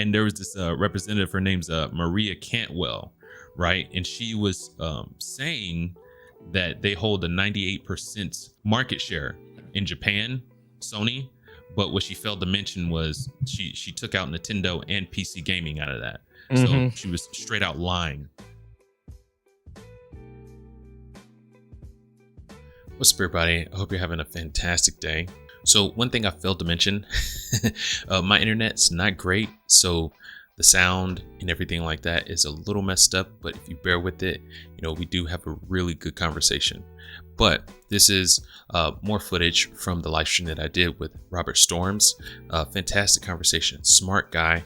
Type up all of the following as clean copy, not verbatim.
and there was this representative. Her name's Maria Cantwell, right? And she was saying that they hold a 98% market share in Japan, Sony. But what she failed to mention was she took out Nintendo and PC gaming out of that. So she was straight out lying. What's up, everybody? I hope you're having a fantastic day. So one thing I failed to mention, my internet's not great. So the sound and everything like that is a little messed up, but if you bear with it, we do have a really good conversation. But this is more footage from the live stream that I did with Robert Storms. Fantastic conversation, smart guy,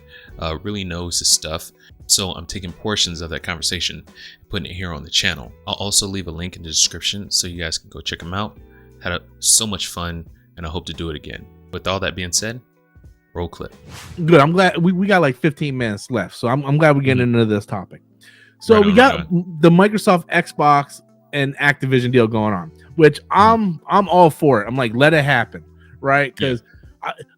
really knows his stuff. So I'm taking portions of that conversation, putting it here on the channel. I'll also leave a link in the description so you guys can go check him out. Had so much fun, and I hope to do it again. With all that being said, roll clip. Good. I'm glad we got like 15 minutes left, so I'm glad we're getting into this topic. So we got the Microsoft, Xbox, and Activision deal going on, which I'm all for it. I'm like, let it happen, right? Because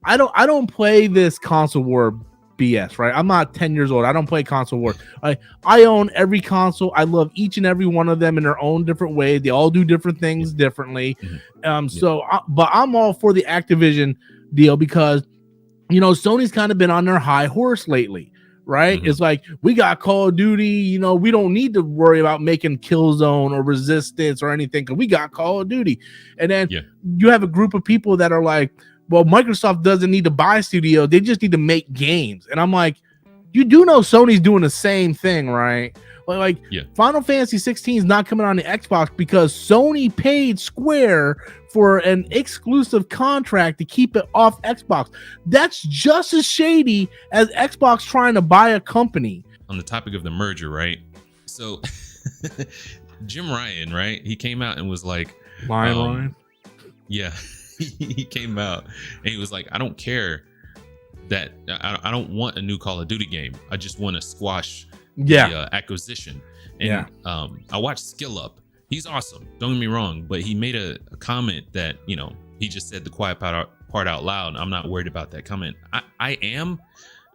I don't play this console war BS, right? I'm not 10 years old. I don't play console war. I own every console. I love each and every one of them in their own different way. They all do different things differently. But I'm all for the Activision deal because Sony's kind of been on their high horse lately, right? It's like, we got Call of Duty, we don't need to worry about making Killzone or Resistance or anything because we got Call of Duty. And then you have a group of people that are like, well, Microsoft doesn't need to buy studio. They just need to make games. And I'm like, you do know Sony's doing the same thing, right? Like Final Fantasy 16 is not coming on the Xbox because Sony paid Square for an exclusive contract to keep it off Xbox. That's just as shady as Xbox trying to buy a company. On the topic of the merger, right? So Jim Ryan, right? He came out and was like, Ryan? Yeah. He came out and he was like, I don't care that I don't want a new Call of Duty game. I just want to squash the acquisition. And I watched Skill Up. He's awesome. Don't get me wrong, but he made a comment that, he just said the quiet part out loud. I'm not worried about that comment. I am,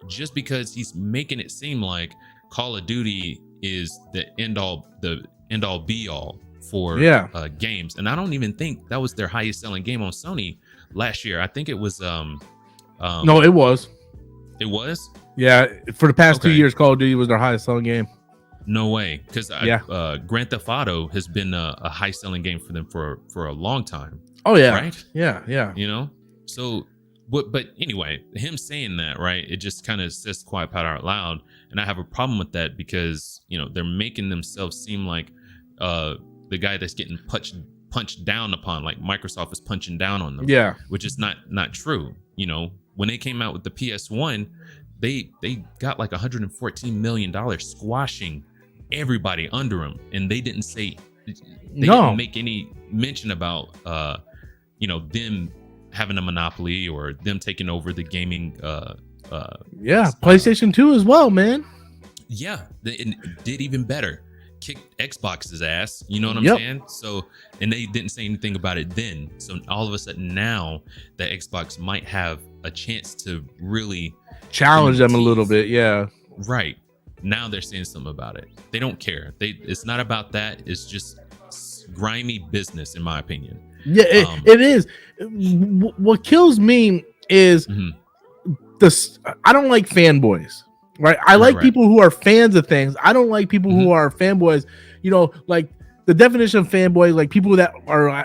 just because he's making it seem like Call of Duty is the end all be all for games, and I don't even think that was their highest selling game on Sony last year. I think it was no, it was for the past 2 years Call of Duty was their highest selling game. No way, because Grand Theft Auto has been a high selling game for them for a long time. Right? So but anyway, him saying that, right, it just kind of says quiet powder out loud, and I have a problem with that because they're making themselves seem like the guy that's getting punched down upon, like Microsoft is punching down on them. Which is not true. When they came out with the PS1, they got like $114 million squashing everybody under them, and they didn't say didn't make any mention about them having a monopoly or them taking over the gaming PlayStation 2 as well, man. It did even better. Kicked Xbox's ass, you know what I'm saying? So, and they didn't say anything about it then. So all of a sudden now that Xbox might have a chance to really challenge them a little bit. Right. Now they're saying something about it. They don't care. It's not about that. It's just grimy business, in my opinion. It is. What kills me is I don't like fanboys. Right, I like people who are fans of things. I don't like people who are fanboys. Like the definition of fanboy, like people that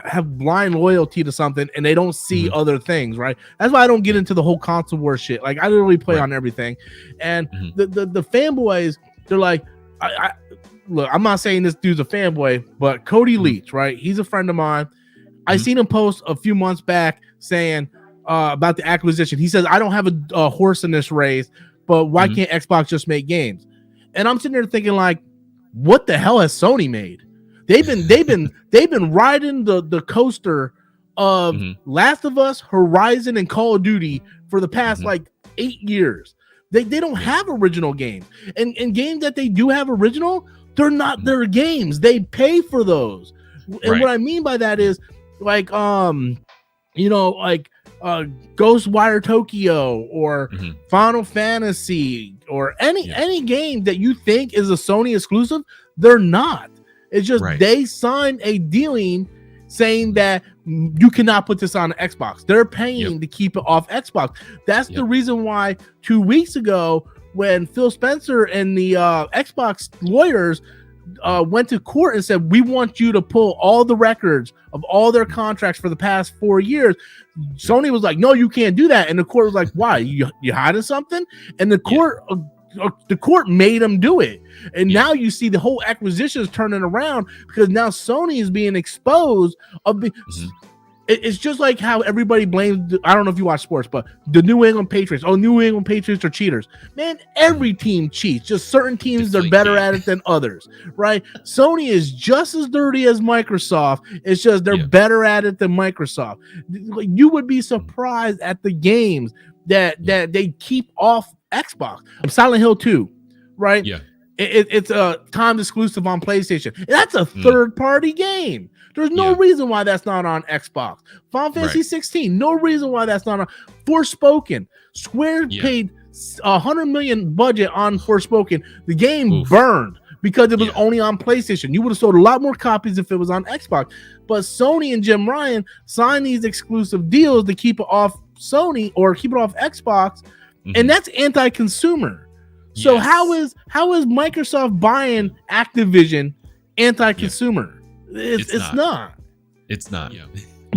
have blind loyalty to something and they don't see other things. Right, that's why I don't get into the whole console war shit. Like I literally play on everything, and the fanboys, they're like, look, I'm not saying this dude's a fanboy, but Cody Leach, right? He's a friend of mine. I seen him post a few months back saying about the acquisition. He says, I don't have a horse in this race. But why can't Xbox just make games? And I'm sitting there thinking, like, what the hell has Sony made? They've been riding the coaster of Last of Us, Horizon, and Call of Duty for the past like 8 years. They don't have original games, and games that they do have original, they're not their games. They pay for those, and what I mean by that is like like Ghostwire Tokyo or Final Fantasy or any game that you think is a Sony exclusive, they're not. It's just they signed a dealing saying that you cannot put this on Xbox. They're paying to keep it off Xbox. That's the reason why 2 weeks ago, when Phil Spencer and the Xbox lawyers went to court and said, we want you to pull all the records of all their contracts for the past 4 years, Sony was like, no, you can't do that. And the court was like, why? You hiding something? And the court made them do it. And now you see the whole acquisition is turning around because now Sony is being exposed of it's just like how everybody blames, I don't know if you watch sports, but the New England Patriots. Oh, New England Patriots are cheaters. Man, every team cheats. Just certain teams are better at it than others, right? Sony is just as dirty as Microsoft. It's just they're better at it than Microsoft. You would be surprised at the games that they keep off Xbox. Silent Hill 2, right? Yeah. It's a timed exclusive on PlayStation. That's a third-party game. There's no reason why that's not on Xbox. Final Fantasy 16, no reason why that's not on. Forspoken, Square paid $100 million budget on Forspoken. The game burned because it was only on PlayStation. You would have sold a lot more copies if it was on Xbox. But Sony and Jim Ryan signed these exclusive deals to keep it off Sony or keep it off Xbox, and that's anti-consumer. So how is Microsoft buying Activision anti-consumer? It's not. It's not. Yeah.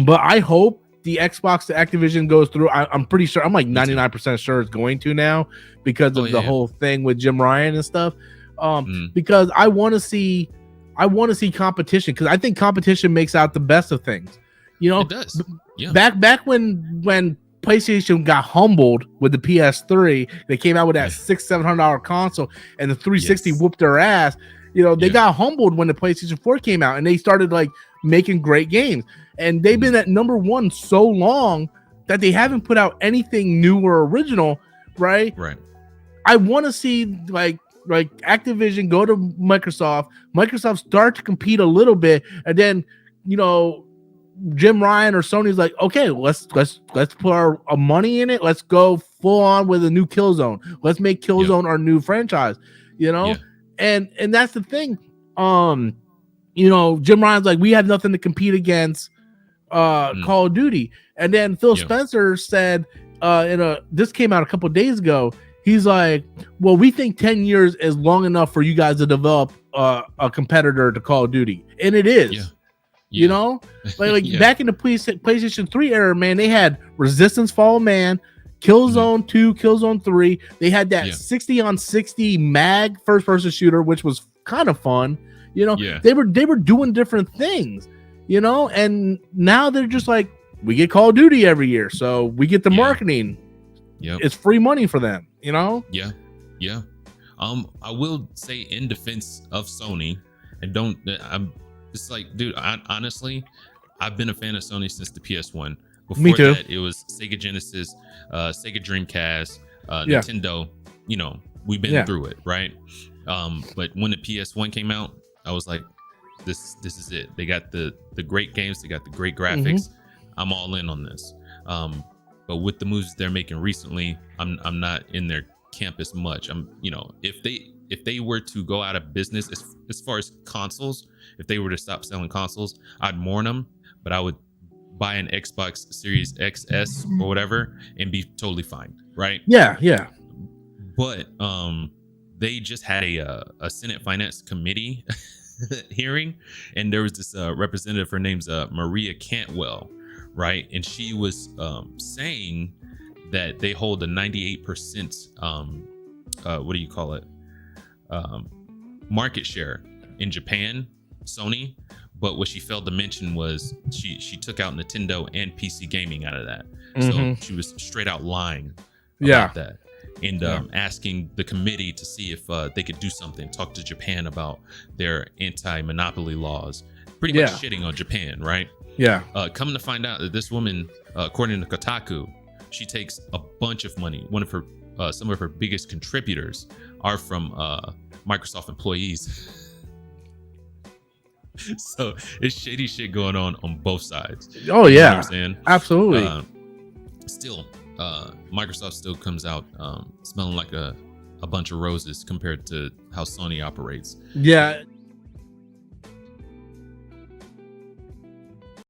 But I hope the Xbox to Activision goes through. I'm pretty sure. I'm like 99% sure it's going to now because of the whole thing with Jim Ryan and stuff. Because I want to see competition because I think competition makes out the best of things. It does. Yeah. Back when PlayStation got humbled with the PS3, they came out with that $600-700 console, and the 360 whooped their ass. They got humbled when the PlayStation 4 came out, and they started like making great games. And they've been at number one so long that they haven't put out anything new or original, right? Right. I want to see like Activision go to Microsoft start to compete a little bit, and then Jim Ryan or Sony's like, okay, let's put our money in it. Let's go full on with a new Killzone. Let's make Killzone our new franchise. And that's the thing. Jim Ryan's like, we have nothing to compete against Call of Duty. And then Phil Spencer said this came out a couple of days ago. He's like, well, we think 10 years is long enough for you guys to develop a competitor to Call of Duty. And it is. Yeah. Back in the PlayStation 3 era, man, they had Resistance Fall of Man, Killzone 2, Killzone 3. They had that 60-on-60 mag first-person shooter, which was kind of fun. They were doing different things, and now they're just like, we get Call of Duty every year, so we get the marketing. It's free money for them, Yeah. I will say in defense of Sony, it's like, dude, honestly, I've been a fan of Sony since the PS1. Before Me too. That, it was Sega Genesis, Sega Dreamcast, Nintendo. We've been through it, right? But when the PS1 came out, I was like, this is it. They got the great games, they got the great graphics. I'm all in on this. But with the moves they're making recently, I'm not in their camp as much. If they were to go out of business as far as consoles, if they were to stop selling consoles, I'd mourn them, but I would buy an Xbox Series XS or whatever and be totally fine, right? Yeah. But they just had a Senate Finance Committee hearing, and there was this representative. Her name's Maria Cantwell, right? And she was saying that they hold a 98% what do you call it? Market share in Japan, Sony. But what she failed to mention was she took out Nintendo and PC gaming out of that. So she was straight out lying about that. And asking the committee to see if they could do something, talk to Japan about their anti-monopoly laws. Pretty much shitting on Japan, right? Yeah. Come to find out that this woman, according to Kotaku, she takes a bunch of money. One of her, some of her biggest contributors are from Microsoft employees. So it's shady shit going on both sides. Oh, yeah. You know what I'm saying? Absolutely. Still, Microsoft still comes out smelling like a bunch of roses compared to how Sony operates. Yeah,